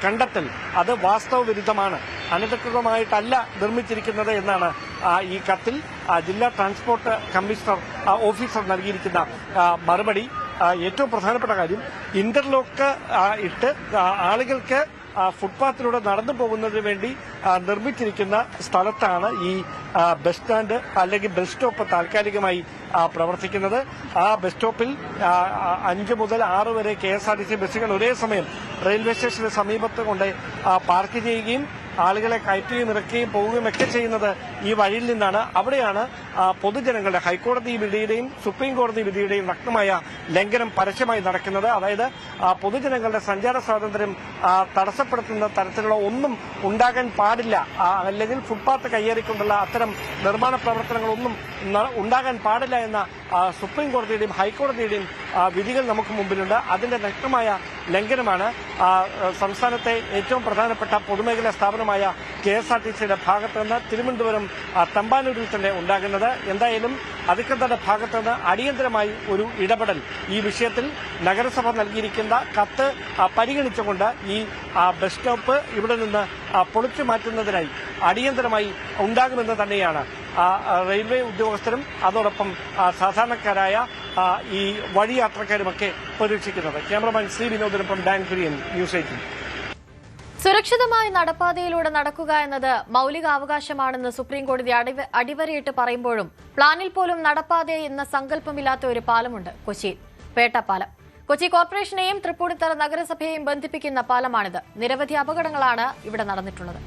കണ്ടെത്തൽ അത് വാസ്തവ വിരുദ്ധമാണ്. അനധികൃതമായിട്ടല്ല നിർമ്മിച്ചിരിക്കുന്നത് എന്നാണ് ഈ കത്തിൽ ജില്ലാ ട്രാൻസ്പോർട്ട് കമ്മീഷണർ ഓഫീസർ നൽകിയിരിക്കുന്ന മറുപടി. ഏറ്റവും പ്രധാനപ്പെട്ട കാര്യം ഇന്റർലോക്ക് ഇട്ട് ആളുകൾക്ക് ഫുട്പാത്തിലൂടെ നടന്നു പോകുന്നതിന് വേണ്ടി നിർമ്മിച്ചിരിക്കുന്ന സ്ഥലത്താണ് ഈ ബസ് സ്റ്റാൻഡ് അല്ലെങ്കിൽ ബസ് സ്റ്റോപ്പ് താൽക്കാലികമായി പ്രവർത്തിക്കുന്നത്. ആ ബസ് സ്റ്റോപ്പിൽ 5 മുതൽ 6 വരെ KSRTC ബസ്സുകൾ ഒരേ സമയം റെയിൽവേ സ്റ്റേഷന് സമീപത്ത് കൊണ്ട് പാർക്ക് ചെയ്യുകയും ആളുകളെ കയറ്റുകയും ഇറക്കുകയും പോവുകയും ഒക്കെ ചെയ്യുന്നത് ഈ വഴിയിൽ നിന്നാണ്. അവിടെയാണ് പൊതുജനങ്ങളുടെ ഹൈക്കോടതി വിധിയുടെയും സുപ്രീം കോടതി വിധിയുടെയും നഗ്നമായ ലംഘനം പരസ്യമായി നടക്കുന്നത്. അതായത് പൊതുജനങ്ങളുടെ സഞ്ചാര സ്വാതന്ത്ര്യം തടസ്സപ്പെടുത്തുന്ന തരത്തിലുള്ള ഒന്നും ഉണ്ടാകാൻ പാടില്ല, അല്ലെങ്കിൽ ഫുട്പാത്ത് കയ്യേറിക്കൊണ്ടുള്ള അത്തരം നിർമ്മാണ പ്രവർത്തനങ്ങളൊന്നും ഉണ്ടാകാൻ പാടില്ല എന്ന സുപ്രീം കോടതിയുടെയും ഹൈക്കോടതിയുടെയും വിധികൾ നമുക്ക് മുമ്പിലുണ്ട്. അതിന്റെ നഗ്നമായ ലംഘനമാണ് സംസ്ഥാനത്തെ ഏറ്റവും പ്രധാനപ്പെട്ട പൊതുമേഖലാ സ്ഥാപനമായ KSRTCയുടെ ഭാഗത്ത് നിന്ന് തിരുവനന്തപുരം തമ്പാനൂരിൽ തന്നെ ഉണ്ടാകുന്നത്. എന്തായാലും അധികൃതരുടെ ഭാഗത്ത് നിന്ന് അടിയന്തരമായി ഒരു ഇടപെടൽ ഈ വിഷയത്തിൽ നഗരസഭ നൽകിയിരിക്കുന്ന കത്ത് പരിഗണിച്ചുകൊണ്ട് ഈ ബസ് സ്റ്റോപ്പ് ഇവിടെ നിന്ന് പൊളിച്ചു മാറ്റുന്നതിനായി അടിയന്തരമായി ഉണ്ടാകുമെന്ന് തന്നെയാണ് റെയിൽവേ ഉദ്യോഗസ്ഥരും അതോടൊപ്പം സാധാരണക്കാരായ ഈ വഴിയാത്രക്കാരുമൊക്കെ പ്രതീക്ഷിക്കുന്നത്. ക്യാമറമാൻ ശ്രീ വിനോദിനൊപ്പം ഡാൻ കുര്യൻ, ന്യൂസ് 18. സുരക്ഷിതമായി നടപ്പാതയിലൂടെ നടക്കുക എന്നത് മൌലികാവകാശമാണെന്ന് സുപ്രീംകോടതി അടിവരയിട്ട് പറയുമ്പോഴും പ്ലാനിൽ പോലും നടപ്പാത എന്ന സങ്കല്പമില്ലാത്ത ഒരു പാലമുണ്ട് കൊച്ചിയിൽ, പേട്ടപ്പാലം. കൊച്ചി കോർപ്പറേഷനെയും തൃപ്പൂണിത്തറ നഗരസഭയെയും ബന്ധിപ്പിക്കുന്ന പാലമാണിത്. നിരവധി അപകടങ്ങളാണ് ഇവിടെ നടന്നിട്ടുള്ളത്.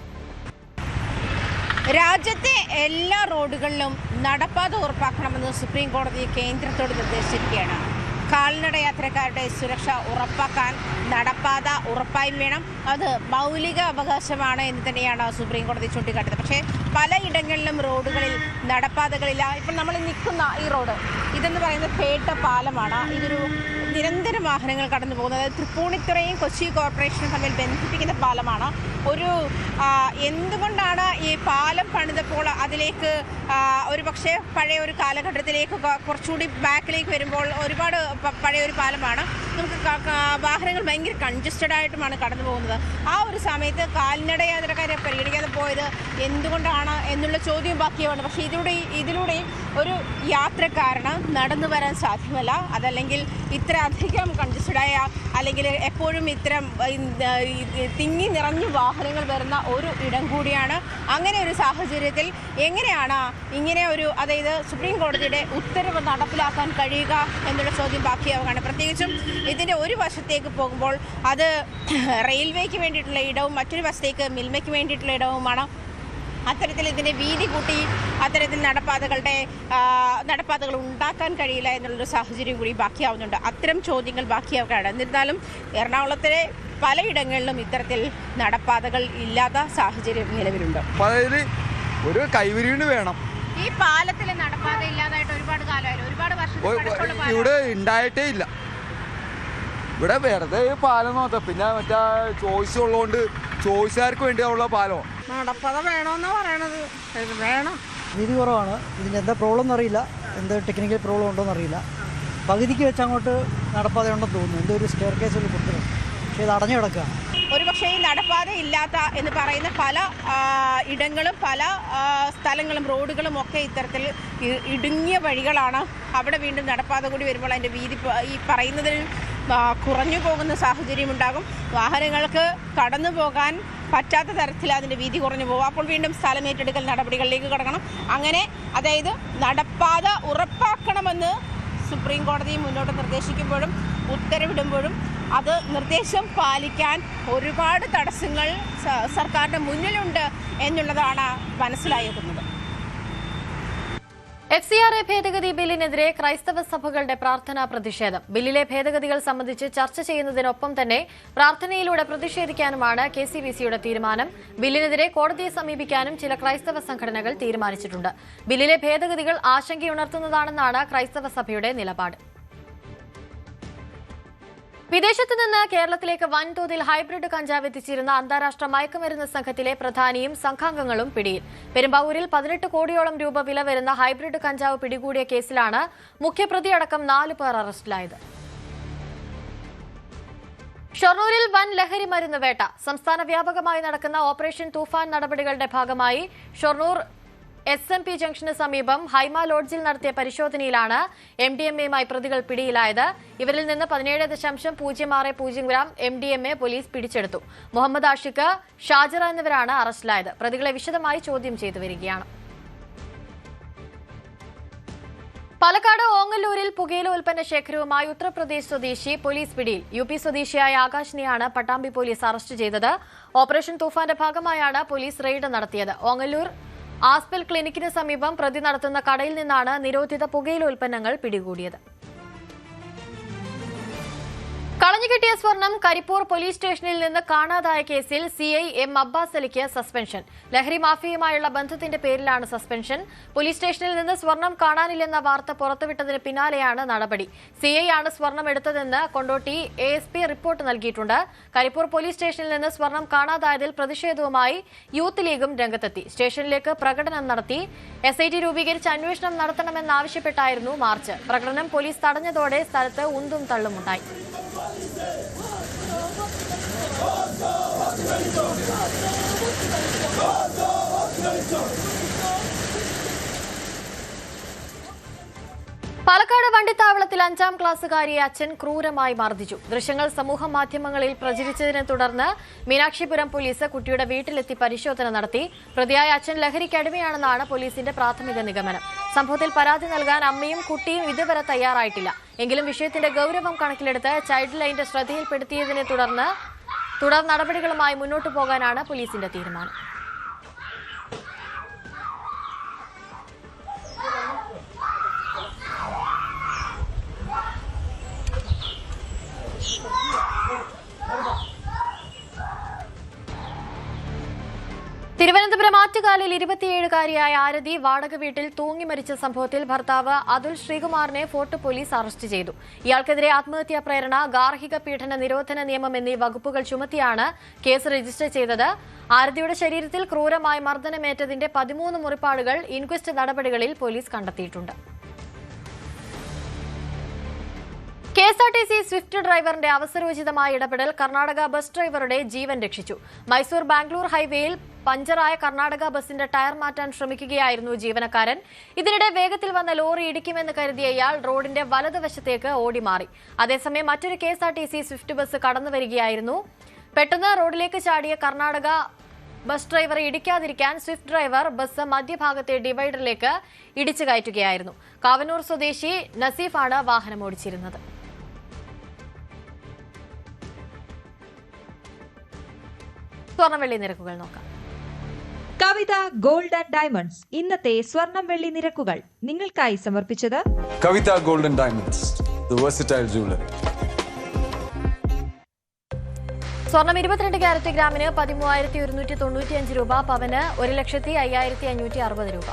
രാജ്യത്തെ എല്ലാ റോഡുകളിലും നടപ്പാത ഉറപ്പാക്കണമെന്ന് സുപ്രീംകോടതി കേന്ദ്രത്തോട് നിർദ്ദേശിച്ചിരിക്കുകയാണ്. കാൽനട യാത്രക്കാരുടെ സുരക്ഷ ഉറപ്പാക്കാൻ നടപ്പാത ഉറപ്പായും വേണം. അത് മൗലിക അവകാശമാണ് എന്ന് തന്നെയാണ് സുപ്രീംകോടതി ചൂണ്ടിക്കാട്ടുന്നത്. പക്ഷേ പലയിടങ്ങളിലും റോഡുകളിൽ നടപ്പാതകളില്ല. ഇപ്പം നമ്മൾ നിൽക്കുന്ന ഈ റോഡ് ഇതെന്ന് പറയുന്നത് പേട്ടപ്പാലമാണ്. ഇതൊരു നിരന്തരം വാഹനങ്ങൾ കടന്നു പോകുന്നത്. തൃപ്പൂണിത്തുറയും കൊച്ചി കോർപ്പറേഷനും തമ്മിൽ ബന്ധിപ്പിക്കുന്ന പാലമാണ്. എന്തുകൊണ്ടാണ് ഈ പാലം പണിതപ്പോൾ അതിലേക്ക് ഒരു പക്ഷേ പഴയ ഒരു കാലഘട്ടത്തിലേക്ക് കുറച്ചുകൂടി ബാക്കിലേക്ക് വരുമ്പോൾ ഒരുപാട് പഴയ ഒരു പാലമാണ്. നമുക്ക് വാഹനങ്ങൾ ഭയങ്കര കൺജസ്റ്റഡ് ആയിട്ടുമാണ് കടന്നു പോകുന്നത്. ആ ഒരു സമയത്ത് കാൽനട യാത്രക്കാരെ പരിഗണിക്കാതെ പോയത് എന്തുകൊണ്ടാണ് എന്നുള്ള ചോദ്യം ബാക്കിയാണ്. പക്ഷേ ഇതിലൂടെയും ഒരു യാത്രക്കാരന് നടന്നു വരാൻ സാധ്യമല്ല. അതല്ലെങ്കിൽ ഇത്ര അധികം കൺജസ്റ്റഡായ അല്ലെങ്കിൽ എപ്പോഴും ഇത്തരം തിങ്ങി നിറഞ്ഞു വാഹനങ്ങൾ വരുന്ന ഒരു ഇടം കൂടിയാണ്. അങ്ങനെ ഒരു സാഹചര്യത്തിൽ എങ്ങനെയാണ് ഇങ്ങനെ ഒരു, അതായത് സുപ്രീം കോടതിയുടെ ഉത്തരവ് നടപ്പിലാക്കാൻ കഴിയുക എന്നുള്ള ചോദ്യം ബാക്കിയാവുകയാണ്. പ്രത്യേകിച്ചും ഇതിൻ്റെ ഒരു വശത്തേക്ക് പോകുമ്പോൾ അത് റെയിൽവേക്ക് വേണ്ടിയിട്ടുള്ള ഇടവും മറ്റൊരു വശത്തേക്ക് മിൽമയ്ക്ക് വേണ്ടിയിട്ടുള്ള ഇടവുമാണ്. അത്തരത്തിൽ ഇതിൻ്റെ വീതി കൂട്ടി അത്തരത്തിൽ നടപ്പാതകൾ ഉണ്ടാക്കാൻ കഴിയില്ല എന്നുള്ളൊരു സാഹചര്യം കൂടി ബാക്കിയാവുന്നുണ്ട്. അത്തരം ചോദ്യങ്ങൾ ബാക്കിയാവുകയാണ്. എന്നിരുന്നാലും എറണാകുളത്തിലെ പലയിടങ്ങളിലും ഇത്തരത്തിൽ നടപ്പാതകൾ ഇല്ലാത്ത സാഹചര്യം നിലവിലുണ്ട്. ഒരു കൈവരിവിന് വേണം. ഈ പാലത്തിൽ നടപ്പാത ഇല്ലാതായിട്ട് ഒരുപാട് കാലമായാലും ഒരുപാട് വർഷം ഇവിടെ ഉണ്ടായിട്ടേ ഇല്ല. ഇവിടെ വെറുതെ പാലം നോക്കാം. പിന്നെ മറ്റേ ചോയ്സ് ഉള്ളതുകൊണ്ട് ചോയ്സുകാർക്ക് വേണ്ടിയുള്ള പാലം നടപ്പാത വേണമെന്നാ പറയണത്. വേണം. വീതി കുറവാണ്. ഇതിൻ്റെ എന്താ പ്രോബ്ലം എന്നറിയില്ല, എന്ത് ടെക്നിക്കൽ പ്രോബ്ലം ഉണ്ടോയെന്ന് അറിയില്ല. പകുതിക്ക് വെച്ച് അങ്ങോട്ട് നടപ്പാത ഉണ്ടെന്ന് തോന്നുന്നു. എന്തോ ഒരു സ്റ്റെയർ കേസിൽ കൊടുത്തത്, പക്ഷേ ഇത് അടഞ്ഞു കിടക്കുക. ഒരുപക്ഷേ ഈ നടപ്പാത ഇല്ലാത്ത എന്ന് പറയുന്ന പല ഇടങ്ങളും പല സ്ഥലങ്ങളും റോഡുകളും ഒക്കെ ഇത്തരത്തിൽ ഇടുങ്ങിയ വഴികളാണ്. അവിടെ വീണ്ടും നടപ്പാത കൂടി വരുമ്പോൾ അതിൻ്റെ വീതി ഈ പറയുന്നതിൽ കുറഞ്ഞു പോകുന്ന സാഹചര്യം ഉണ്ടാകും. വാഹനങ്ങൾക്ക് കടന്നു പോകാൻ പറ്റാത്ത തരത്തിൽ അതിൻ്റെ വീതി കുറഞ്ഞു പോകും. അപ്പോൾ വീണ്ടും സ്ഥലമേറ്റെടുക്കൽ നടപടികളിലേക്ക് കടക്കണം. അങ്ങനെ അതായത് നടപ്പാത ഉറപ്പാക്കണമെന്ന് സുപ്രീം കോടതി മുന്നോട്ട് നിർദ്ദേശിക്കുമ്പോഴും ഉത്തരവിടുമ്പോഴും അത് നിർദ്ദേശം പാലിക്കാൻ ഒരുപാട് തടസ്സങ്ങൾ സർക്കാരിന്റെ മുന്നിലുണ്ട് എന്നുള്ളതാണ് മനസ്സിലാക്കുന്നത്. FCRA ഭേദഗതി ബില്ലിനെതിരെ ക്രൈസ്തവ സഭകളുടെ പ്രാർത്ഥനാ പ്രതിഷേധം. ബില്ലിലെ ഭേദഗതികൾ സംബന്ധിച്ച് ചർച്ച ചെയ്യുന്നതിനൊപ്പം തന്നെ പ്രാർത്ഥനയിലൂടെ പ്രതിഷേധിക്കാനുമാണ് KCBCയുടെ തീരുമാനം. ബില്ലിനെതിരെ കോടതിയെ സമീപിക്കാനും ചില ക്രൈസ്തവ സംഘടനകൾ തീരുമാനിച്ചിട്ടുണ്ട്. ബില്ലിലെ ഭേദഗതികൾ ആശങ്കയുണർത്തുന്നതാണെന്നാണ് ക്രൈസ്തവ സഭയുടെ നിലപാട്. വിദേശത്ത് നിന്ന് കേരളത്തിലേക്ക് വൻതോതിൽ ഹൈബ്രിഡ് കഞ്ചാവ് എത്തിച്ചിരുന്ന അന്താരാഷ്ട്ര മയക്കുമരുന്ന് സംഘത്തിലെ പ്രധാനിയും സംഘാംഗങ്ങളും പിടിയിൽ. പെരുമ്പാവൂരിൽ 18 കോടിയോളം രൂപ വില വരുന്ന ഹൈബ്രിഡ് കഞ്ചാവ് പിടികൂടിയ കേസിലാണ് മുഖ്യപ്രതിയടക്കം 4 പേർ അറസ്റ്റിലായത്. ഷൊർണൂരിൽ വൻ ലഹരി മരുന്ന് വേട്ട. സംസ്ഥാന വ്യാപകമായി നടക്കുന്ന ഓപ്പറേഷൻ തൂഫാൻ നടപടികളുടെ ഭാഗമായി ഷൊർണൂർ SMP ജംഗ്ഷന് സമീപം ഹൈമ ലോഡ്ജിൽ നടത്തിയ പരിശോധനയിലാണ് MDMAയുമായി പ്രതികൾ പിടിയിലായത്. ഇവരിൽ നിന്ന് 17.060 ഗ്രാം MDMA പോലീസ് പിടിച്ചെടുത്തു. മുഹമ്മദ് ആഷിഖ്, ഷാജറ എന്നിവരാണ് അറസ്റ്റിലായത്. പ്രതികളെ വിശദമായി ചോദ്യം ചെയ്തു വരികയാണ്. പാലക്കാട് ഓങ്ങല്ലൂരിൽ പുകയില ഉൽപ്പന്ന ശേഖരവുമായി ഉത്തർപ്രദേശ് സ്വദേശി പോലീസ് പിടിയിൽ. UP സ്വദേശിയായ ആകാശിനെയാണ് പട്ടാമ്പി പോലീസ് അറസ്റ്റ് ചെയ്തത്. ഓപ്പറേഷൻ തൂഫാന്റെ ഭാഗമായാണ് പോലീസ് റെയ്ഡ് നടത്തിയത്. ഓങ്ങല്ലൂർ ആസ്പെൽ ക്ലിനിക്കിന് സമീപം പ്രതി നടത്തുന്ന കടയിൽ നിന്നാണ് നിരോധിത പുകയില ഉൽപ്പന്നങ്ങൾ പിടികൂടിയത്. കളഞ്ഞുകിട്ടിയ സ്വർണം കരിപ്പൂർ പോലീസ് സ്റ്റേഷനിൽ നിന്ന് കാണാതായ കേസിൽ CI M അബ്ബാസ് അലിക്ക് സസ്പെൻഷൻ. ലഹരി മാഫിയയുമായുള്ള ബന്ധത്തിന്റെ പേരിലാണ് സസ്പെൻഷൻ. പോലീസ് സ്റ്റേഷനിൽ നിന്ന് സ്വർണം കാണാനില്ലെന്ന വാർത്ത പുറത്തുവിട്ടതിന് പിന്നാലെയാണ് നടപടി. CI ആണ് സ്വർണം എടുത്തതെന്ന് കൊണ്ടോട്ടി ASP റിപ്പോർട്ട് നൽകിയിട്ടുണ്ട്. കരിപ്പൂർ പോലീസ് സ്റ്റേഷനിൽ നിന്ന് സ്വർണം കാണാതായതിൽ പ്രതിഷേധവുമായി യൂത്ത് ലീഗും രംഗത്തെത്തി. സ്റ്റേഷനിലേക്ക് പ്രകടനം നടത്തി. SIT രൂപീകരിച്ച് അന്വേഷണം നടത്തണമെന്നാവശ്യപ്പെട്ടായിരുന്നു മാർച്ച്. പ്രകടനം പോലീസ് തടഞ്ഞതോടെ സ്ഥലത്ത് ഉന്തും തള്ളുമുണ്ടായി. പാലക്കാട് വണ്ടിത്താവളത്തിൽ 5ാം ക്ലാസ്സുകാരിയെ അച്ഛൻ ക്രൂരമായി മർദ്ദിച്ചു. ദൃശ്യങ്ങൾ സമൂഹ മാധ്യമങ്ങളിൽ പ്രചരിച്ചതിനെ തുടർന്ന് മീനാക്ഷിപുരം പോലീസ് കുട്ടിയുടെ വീട്ടിലെത്തി പരിശോധന നടത്തി. പ്രതിയായ അച്ഛൻ ലഹരിക്കടിമയാണെന്നാണ് പോലീസിന്റെ പ്രാഥമിക നിഗമനം. സംഭവത്തിൽ പരാതി നൽകാൻ അമ്മയും കുട്ടിയും ഇതുവരെ തയ്യാറായിട്ടില്ല. എങ്കിലും വിഷയത്തിന്റെ ഗൌരവം കണക്കിലെടുത്ത് ചൈൽഡ് ലൈനിന്റെ ശ്രദ്ധയിൽപ്പെടുത്തിയതിനെ തുടർ നടപടികളുമായി മുന്നോട്ടു പോകാനാണ് പോലീസിന്റെ തീരുമാനം. തിരുവനന്തപുരം ആറ്റുകാലിൽ 27-കാരിയായ ആരതി വാടക വീട്ടിൽ തൂങ്ങി മരിച്ച സംഭവത്തിൽ ഭർത്താവ് അതുൽ ശ്രീകുമാറിനെ ഫോർട്ട് പോലീസ് അറസ്റ്റ് ചെയ്തു. ഇയാൾക്കെതിരെ ആത്മഹത്യാ പ്രേരണ, ഗാർഹിക പീഡന നിരോധന നിയമം എന്നീ വകുപ്പുകൾ ചുമത്തിയാണ് കേസ് രജിസ്റ്റർ ചെയ്തത്. ആരതിയുടെ ശരീരത്തിൽ ക്രൂരമായി മർദ്ദനമേറ്റതിന്റെ 13 മുറിപ്പാടുകൾ ഇൻക്വസ്റ്റ് നടപടികളിൽ പോലീസ് കണ്ടെത്തിയിട്ടുണ്ട്. KSRTC സ്വിഫ്റ്റ് ഡ്രൈവറിന്റെ അവസരോചിതമായ ഇടപെടൽ കർണാടക ബസ് ഡ്രൈവറുടെ ജീവൻ രക്ഷിച്ചു. മൈസൂർ ബാംഗ്ലൂർ ഹൈവേയിൽ പഞ്ചറായ കർണാടക ബസിന്റെ ടയർ മാറ്റാൻ ശ്രമിക്കുകയായിരുന്നു ജീവനക്കാരൻ. ഇതിനിടെ വേഗത്തിൽ വന്ന ലോറി ഇടിക്കുമെന്ന് കരുതിയ ഇയാൾ റോഡിന്റെ വലതുവശത്തേക്ക് ഓടിമാറി. അതേസമയം മറ്റൊരു KSRTC സ്വിഫ്റ്റ് ബസ് കടന്നുവരികയായിരുന്നു. പെട്ടെന്ന് റോഡിലേക്ക് ചാടിയ കർണാടക ബസ് ഡ്രൈവറെ ഇടിക്കാതിരിക്കാൻ സ്വിഫ്റ്റ് ഡ്രൈവർ ബസ് മധ്യഭാഗത്തെ ഡിവൈഡറിലേക്ക് ഇടിച്ചു കയറ്റുകയായിരുന്നു. കാവനൂർ സ്വദേശി നസീഫാണ് വാഹനം ഓടിച്ചിരുന്നത്. സ്വർണ്ണവെള്ളി നിരക്കുകൾ നോക്കാം. കവിത ഗോൾഡ് ആൻഡ് ഡയമണ്ട്സ് ഇന്നത്തെ സ്വർണം വെള്ളി നിരക്കുകൾ നിങ്ങൾക്കായി സമർപ്പിച്ചത് Kavitha gold and diamonds, the versatile jewellery. സ്വർണം 22 ക്യാരറ്റ് ഗ്രാമിന് 13,195 രൂപ, പവന് 1,05,560 രൂപ.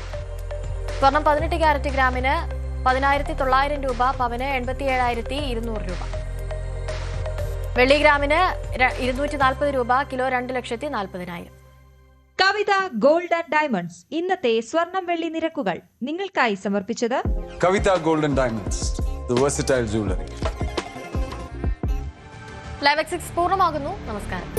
സ്വർണം 18 ക്യാരറ്റ് ഗ്രാമിന് 10,900 രൂപ, പവന് 87,200 രൂപ. വെള്ളി ഗ്രാമിന് 240 രൂപ, kilo 2,40,000. Kavitha gold and diamonds ഇന്നത്തെ സ്വർണം വെള്ളി നിരക്കുകൾ നിങ്ങൾക്കായി സമർപ്പിച്ചത് Kavitha gold and diamonds, the versatile jewellery. Live എക്സിക്സ് പൂർണ്ണമാകുന്നു. നമസ്കാരം.